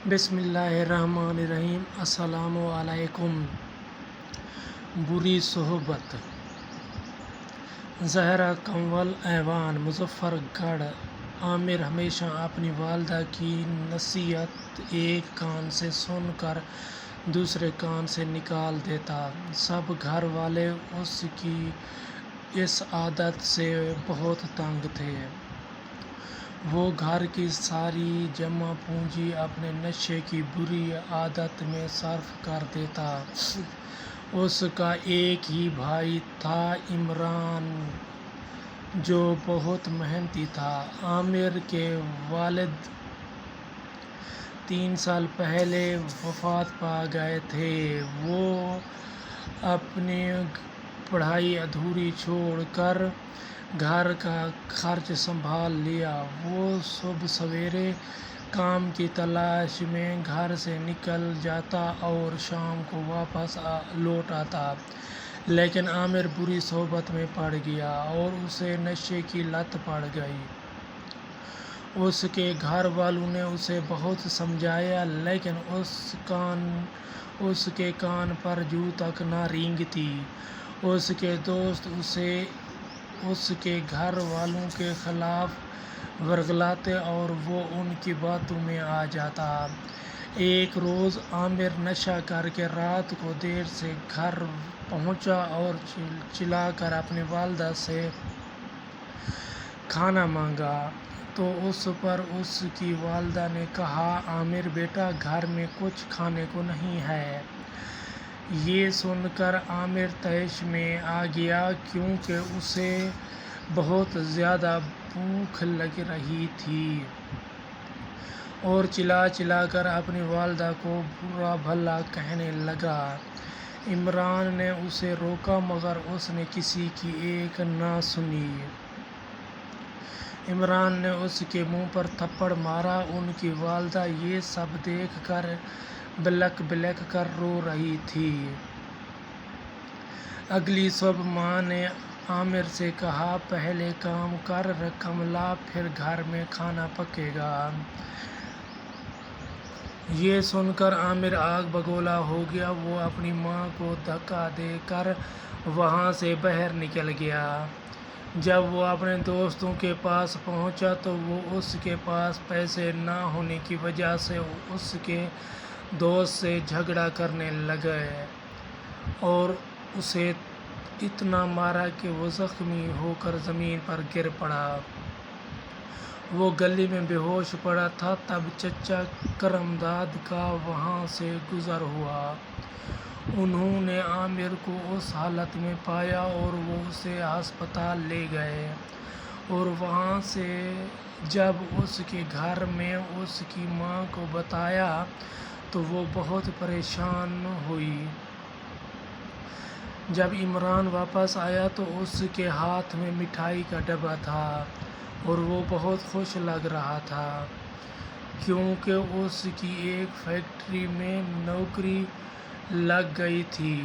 بسم اللہ الرحمن الرحیم۔ السلام علیکم۔ بری صحبت۔ زہرا کنول ایوان مظفر گڑھ۔ عامر ہمیشہ اپنی والدہ کی نصیحت ایک کان سے سن کر دوسرے کان سے نکال دیتا۔ سب گھر والے اس کی اس عادت سے بہت تنگ تھے۔ وہ گھر کی ساری جمع پونجی اپنے نشے کی بری عادت میں صرف کر دیتا۔ اس کا ایک ہی بھائی تھا، عمران، جو بہت محنتی تھا۔ عامر کے والد 3 سال پہلے وفات پا گئے تھے۔ وہ اپنی پڑھائی ادھوری چھوڑ کر گھر کا خرچ سنبھال لیا۔ وہ صبح سویرے کام کی تلاش میں گھر سے نکل جاتا اور شام کو واپس لوٹ آتا، لیکن عامر بری صحبت میں پڑ گیا اور اسے نشے کی لت پڑ گئی۔ اس کے گھر والوں نے اسے بہت سمجھایا، لیکن اس کے کان پر جوں تک نہ رینگتی۔ اس کے دوست اسے اس کے گھر والوں کے خلاف ورگلاتے اور وہ ان کی باتوں میں آ جاتا۔ ایک روز عامر نشہ کر کے رات کو دیر سے گھر پہنچا اور چلا کر اپنی والدہ سے کھانا مانگا تو اس پر اس کی والدہ نے کہا، عامر بیٹا، گھر میں کچھ کھانے کو نہیں ہے۔ یہ سن کر عامر طیش میں آ گیا، کیونکہ اسے بہت زیادہ بھوک لگ رہی تھی، اور چلا چلا کر اپنی والدہ کو برا بھلا کہنے لگا۔ عمران نے اسے روکا، مگر اس نے کسی کی ایک نہ سنی۔ عمران نے اس کے منہ پر تھپڑ مارا۔ ان کی والدہ یہ سب دیکھ کر بلک بلک کر رو رہی تھی۔ اگلی صبح ماں نے عامر سے کہا، پہلے کام کر، رقم لا، پھر گھر میں کھانا پکے گا۔ یہ سن کر عامر آگ بگولا ہو گیا۔ وہ اپنی ماں کو دھکا دے کر وہاں سے باہر نکل گیا۔ جب وہ اپنے دوستوں کے پاس پہنچا تو وہ اس کے پاس پیسے نہ ہونے کی وجہ سے اس کے دوست سے جھگڑا کرنے لگے اور اسے اتنا مارا کہ وہ زخمی ہو کر زمین پر گر پڑا۔ وہ گلی میں بے ہوش پڑا تھا۔ تب چچا کرمداد کا وہاں سے گزر ہوا۔ انہوں نے عامر کو اس حالت میں پایا اور وہ اسے ہسپتال لے گئے، اور وہاں سے جب اس کے گھر میں اس کی ماں کو بتایا تو وہ بہت پریشان ہوئی۔ جب عمران واپس آیا تو اس کے ہاتھ میں مٹھائی کا ڈبہ تھا اور وہ بہت خوش لگ رہا تھا، کیونکہ اس کی ایک فیکٹری میں نوکری لگ گئی تھی۔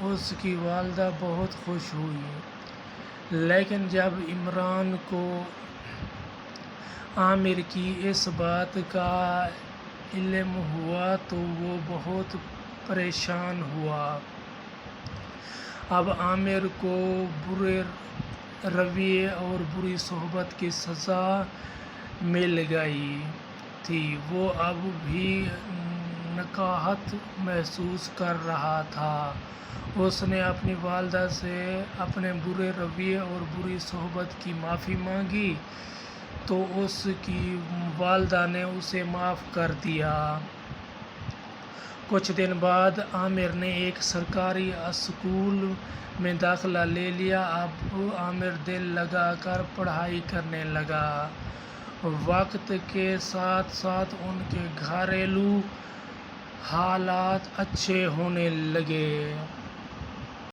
اس کی والدہ بہت خوش ہوئی، لیکن جب عمران کو عامر کی اس بات کا علم ہوا تو وہ بہت پریشان ہوا۔ اب عامر کو برے رویے اور بری صحبت کی سزا مل گئی تھی۔ وہ اب بھی نکاہت محسوس کر رہا تھا۔ اس نے اپنی والدہ سے اپنے برے رویے اور بری صحبت کی معافی مانگی تو اس کی والدہ نے اسے معاف کر دیا۔ کچھ دن بعد عامر نے ایک سرکاری اسکول میں داخلہ لے لیا۔ اب عامر دل لگا کر پڑھائی کرنے لگا۔ وقت کے ساتھ ساتھ ان کے گھریلو حالات اچھے ہونے لگے۔